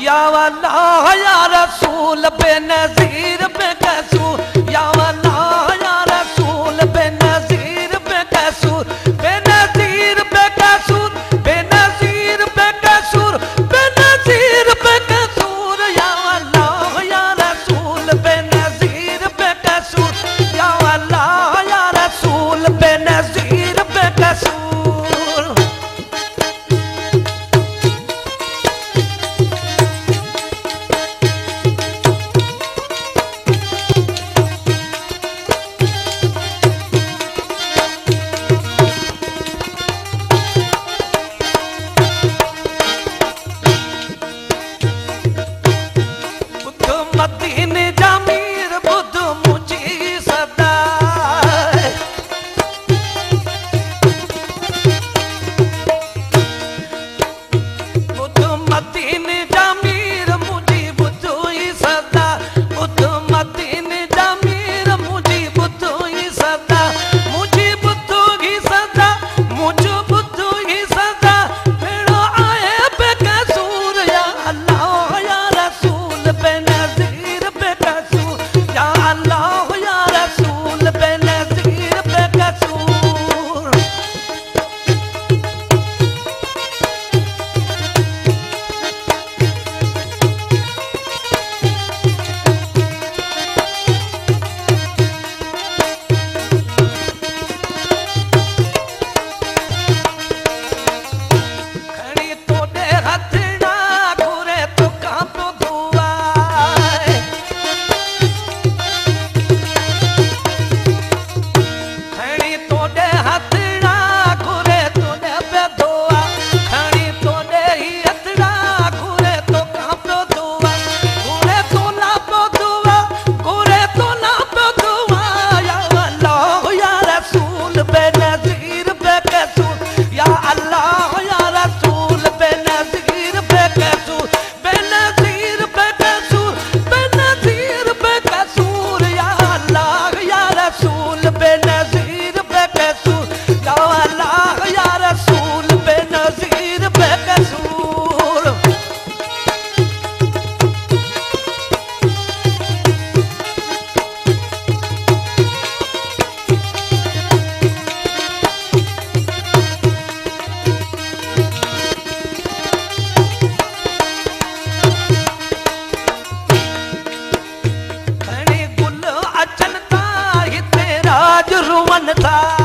या अल्लाह या रसूल बेनज़ीर बेकसूर या अल्लाह या रसूल बेनज़ीर बेकसूर बेनज़ीर बेकसूर बेनज़ीर बेकसूर बेनज़ीर बेकसूर या अल्लाह या रसूल बेनज़ीर बेकसूर या अल्लाह या रसूल बेनज़ीर बेकसूर। मदीने जामीर बुध मुझी सदा बुध मदीने जामीर मुझी बुध ही सदा बुध मदीने जामीर मुझी बुध ही सदा मुझी बुध ही सदा मुझे बुध ही सदा भेड़ो आए बेकसूर या अल्लाह या रसूल बेनज़ीर बेकसूर या अल्लाह या रसूल बेनज़ीर बेकसूर। खड़ी तोड़े हथड़ा घुरे तो कांप दुआ खड़ी तोड़े हथड़ा घुरे तोड़े बेदुआ खड़ी तोड़े ही हथड़ा घुरे तो कांप दुआ घुरे तो ना दुआ घुरे तो ना दुआ या अल्लाह या रसूल बेनज़ीर बेकसूर या अल्लाह या रसूल बेनज़ीर बेकसूर बेनज़ीर बेकसूर बेनज़ीर बेकसूर या अल्लाह या रसूल बेनज़ीर बेकसूर या अल्लाह या रसूल बेनज़ीर बेकसूर। खड़ी गुल अचन था हिते राज रुवन था